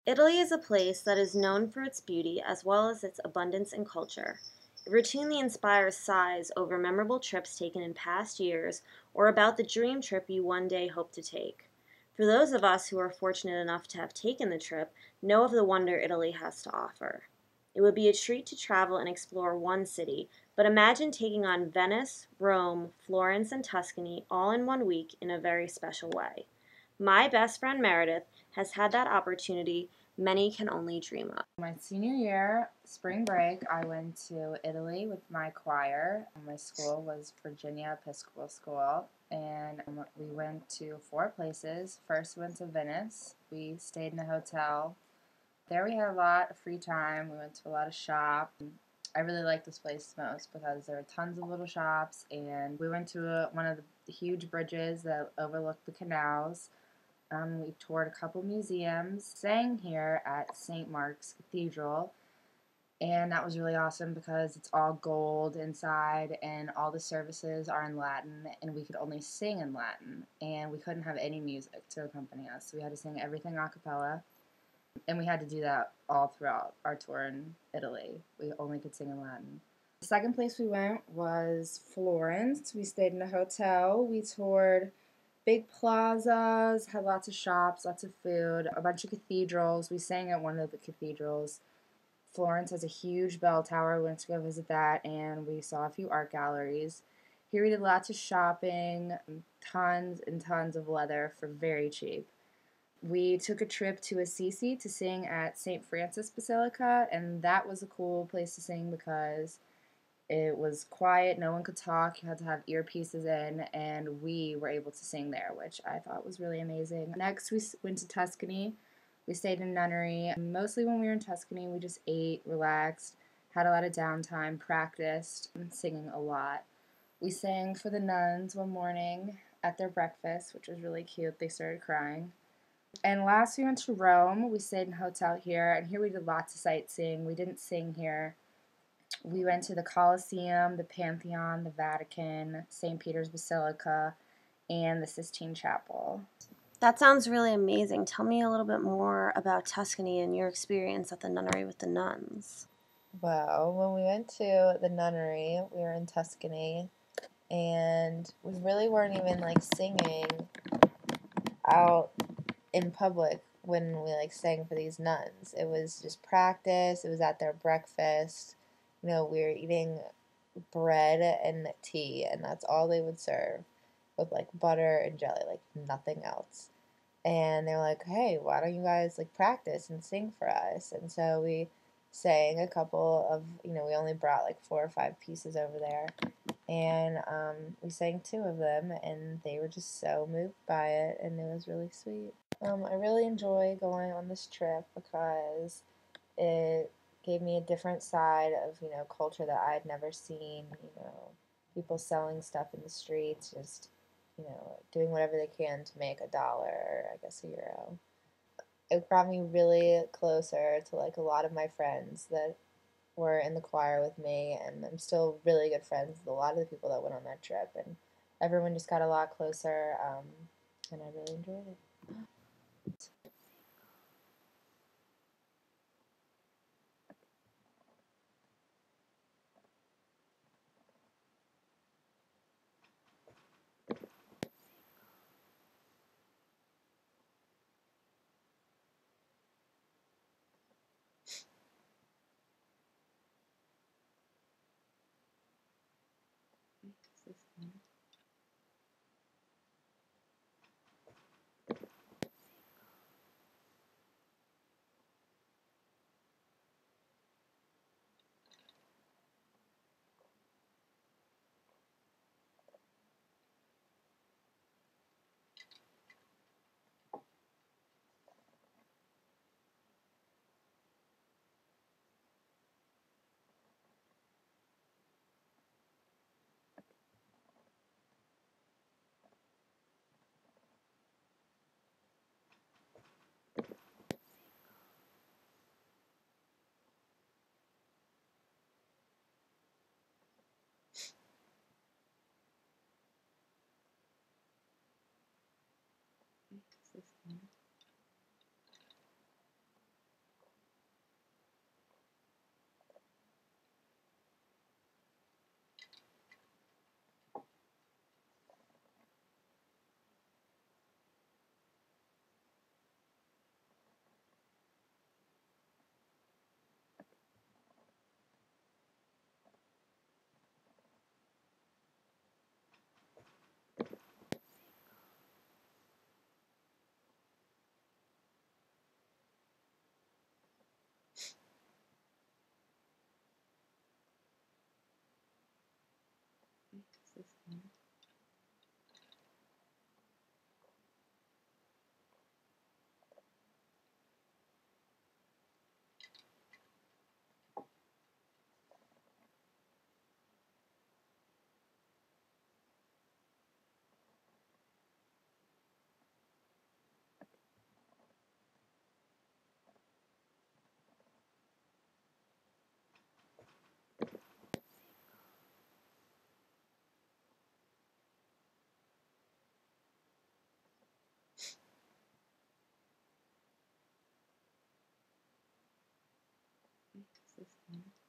Italy is a place that is known for its beauty as well as its abundance in culture. It routinely inspires sighs over memorable trips taken in past years or about the dream trip you one day hope to take. For those of us who are fortunate enough to have taken the trip, know of the wonder Italy has to offer. It would be a treat to travel and explore one city, but imagine taking on Venice, Rome, Florence, and Tuscany all in one week in a very special way. My best friend Meredith has had that opportunity many can only dream of. My senior year, spring break, I went to Italy with my choir. My school was Virginia Episcopal School, and we went to four places. First, we went to Venice. We stayed in a hotel. There we had a lot of free time. We went to a lot of shops. I really liked this place most because there were tons of little shops, and we went to one of the huge bridges that overlooked the canals. We toured a couple museums, sang here at St. Mark's Cathedral, and that was really awesome because it's all gold inside and all the services are in Latin, and we could only sing in Latin, and we couldn't have any music to accompany us. So we had to sing everything a cappella, and we had to do that all throughout our tour in Italy. We only could sing in Latin. The second place we went was Florence. We stayed in a hotel. We toured big plazas, had lots of shops, lots of food, a bunch of cathedrals. We sang at one of the cathedrals. Florence has a huge bell tower. We went to go visit that, and we saw a few art galleries. Here we did lots of shopping, tons and tons of leather for very cheap. We took a trip to Assisi to sing at St. Francis Basilica, and that was a cool place to sing because it was quiet, no one could talk, you had to have earpieces in, and we were able to sing there, which I thought was really amazing. Next, we went to Tuscany. We stayed in a nunnery. Mostly when we were in Tuscany, we just ate, relaxed, had a lot of downtime, practiced, and singing a lot. We sang for the nuns one morning at their breakfast, which was really cute. They started crying. And last, we went to Rome. We stayed in a hotel here, and here we did lots of sightseeing. We didn't sing here. We went to the Colosseum, the Pantheon, the Vatican, St. Peter's Basilica, and the Sistine Chapel. That sounds really amazing. Tell me a little bit more about Tuscany and your experience at the nunnery with the nuns. Well, when we went to the nunnery, we were in Tuscany, and we really weren't even like singing out in public when we like sang for these nuns. It was just practice. It was at their breakfast. We were eating bread and tea, and that's all they would serve with like butter and jelly, like nothing else. And they were like, "Hey, why don't you guys like practice and sing for us?" And so we sang a couple of, we only brought like 4 or 5 pieces over there, and we sang 2 of them, and they were just so moved by it, and it was really sweet. I really enjoy going on this trip because it gave me a different side of, culture that I had never seen, people selling stuff in the streets, just, doing whatever they can to make $1 or I guess €1. It brought me really closer to like a lot of my friends that were in the choir with me, and I'm still really good friends with a lot of the people that went on that trip, and everyone just got a lot closer, and I really enjoyed it. this one. This one.